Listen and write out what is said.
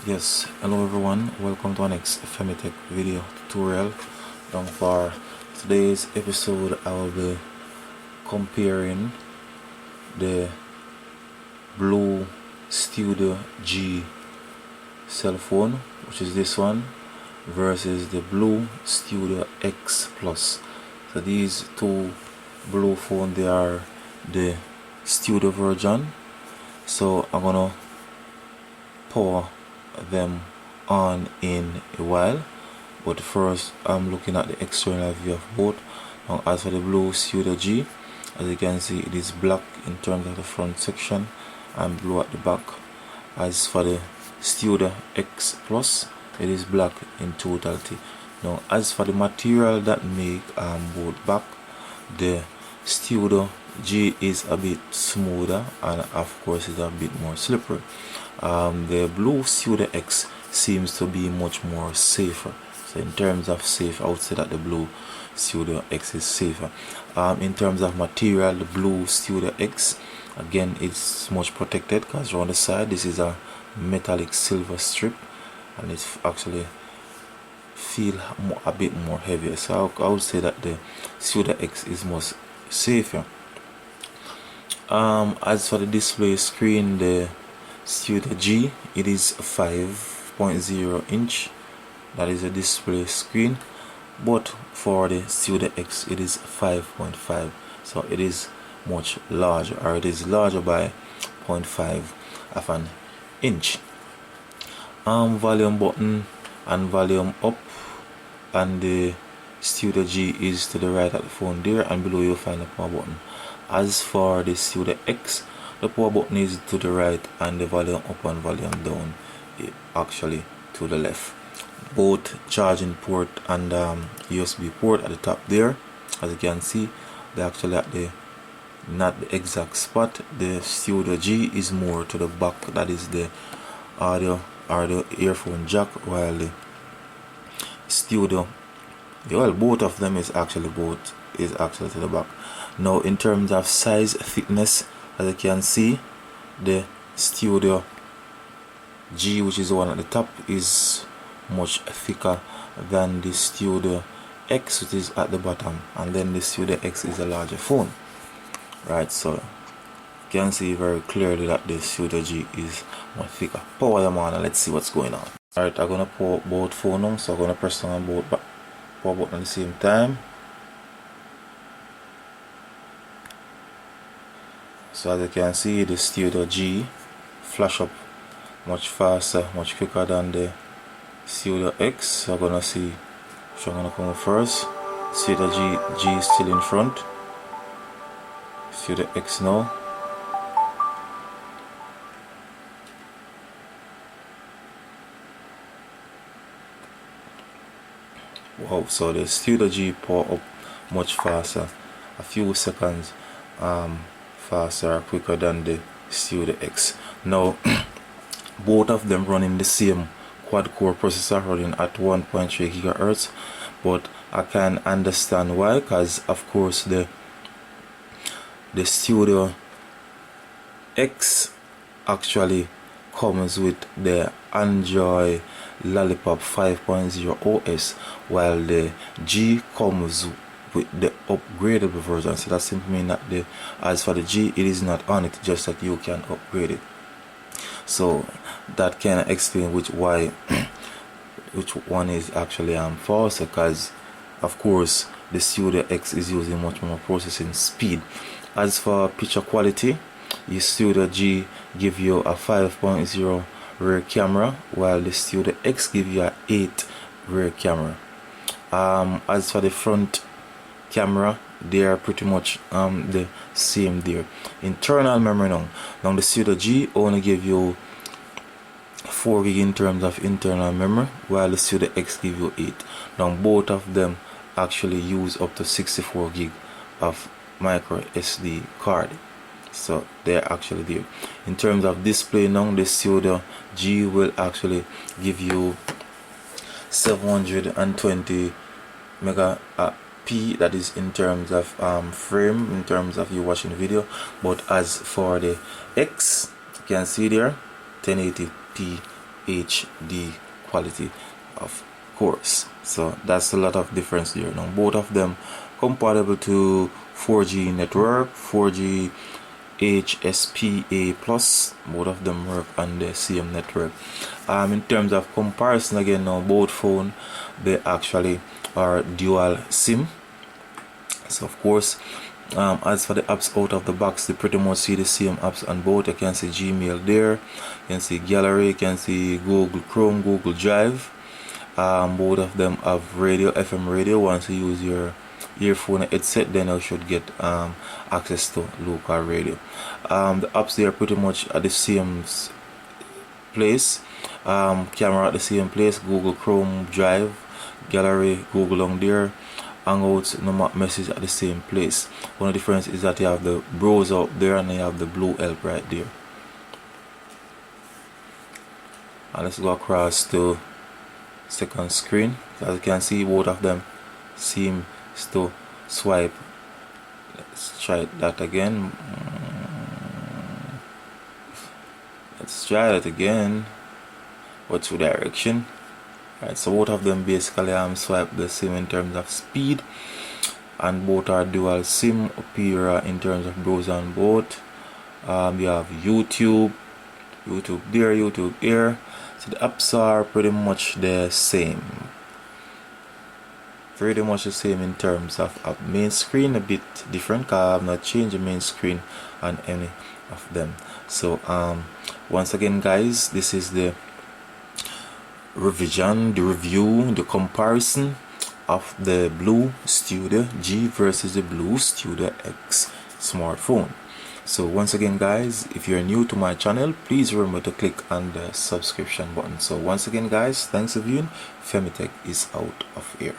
Yes, hello everyone, welcome to our next Femitech video tutorial. For today's episode, I will be comparing the BLU Studio G cell phone, which is this one, versus the BLU Studio X Plus. So these two BLU phones, they are the Studio version. So I'm gonna power them on in a while, but first I'm looking at the external view of both. Now as for the BLU Studio G, as you can see, it is black in terms of the front section and blue at the back. As for the Studio X Plus, it is black in totality. Now as for the material that make both back, the Studio G is a bit smoother and of course is a bit more slippery. The BLU Studio X seems to be much more safer. So in terms of safe, I would say that the BLU Studio X is safer. In terms of material, the BLU Studio X, again, it's much protected because around the side this is a metallic silver strip, and it's actually feel a bit more heavier. So I would say that the Studio X is much safer. As for the display screen, the Studio G, it is 5.0 inch. That is a display screen, but for the Studio X it is 5.5, so it is much larger, or it is larger by 0.5 of an inch. Volume button and volume up, and the Studio G is to the right of the phone there, and below you'll find the power button. As for the Studio X, the power button is to the right and the volume up and volume down actually to the left. Both charging port and USB port at the top there, as you can see, they're actually at the not the exact spot. The Studio G is more to the back, that is the audio or the earphone jack, while the Studio, well, both of them is actually to the back. Now in terms of size, thickness, as you can see, the Studio G, which is the one at the top, is much thicker than the Studio X, which is at the bottom, and then the Studio X is a larger phone, right? So you can see very clearly that the Studio G is much thicker. Power them on and let's see what's going on. Alright, I'm gonna power both phones on, so I'm gonna press on both power button at the same time. So as you can see, the Studio G flash up much faster, much quicker than the Studio X. So I'm gonna see which I'm gonna come first. Studio G is still in front. Studio X now. Wow, so the Studio G power up much faster, a few seconds faster or quicker than the Studio X. Now both of them running the same quad-core processor, running at 1.3 gigahertz, but I can understand why, because of course the Studio X actually comes with the Android Lollipop 5.0 OS, while the G comes with the upgradable version. So that simply means that as for the G, it is not on it, just that you can upgrade it. So that can explain which one is actually faster, because of course the Studio X is using much more processing speed. As for picture quality, the Studio G give you a 5.0 rear camera, while the Studio X give you a 8 rear camera. As for the front camera, they are pretty much the same there. Internal memory, now the Studio G only give you 4 gig in terms of internal memory, while the Studio X give you 8. Now both of them actually use up to 64 gig of micro SD card, so they're actually there. In terms of display, now the Studio G will actually give you 720 mega P, that is in terms of frame, in terms of you watching the video. But as for the X, you can see there 1080p HD quality, of course. So that's a lot of difference there. Now both of them compatible to 4G network, 4G HSPA plus. Both of them work on the same network. In terms of comparison, again, now both phone, they actually are dual SIM. So of course, as for the apps out of the box, they pretty much see the same apps on both. You can see Gmail there, you can see Gallery, you can see Google Chrome, Google Drive. Both of them have radio, FM radio. Once you use your earphone headset, then you should get access to local radio. The apps, they are pretty much at the same place. Camera at the same place, Google Chrome, Drive, Gallery, Google on there. Hangouts, no message at the same place. One difference is that you have the browser up there and you have the blue help right there. And let's go across to second screen. As you can see, both of them seem to swipe. Let's try that again. Let's try that again. What's the direction? Right, so both of them basically swipe the same in terms of speed, and both are dual SIM up here in terms of browser on both. You have YouTube there, YouTube here. So the apps are pretty much the same. Pretty much the same in terms of main screen, a bit different because I have not changed the main screen on any of them. So once again guys, this is the revision, the review, the comparison of the BLU Studio G versus the BLU Studio X smartphone. So once again guys, if you're new to my channel, please remember to click on the subscription button. So once again guys, thanks for viewing. Femitech is out of here.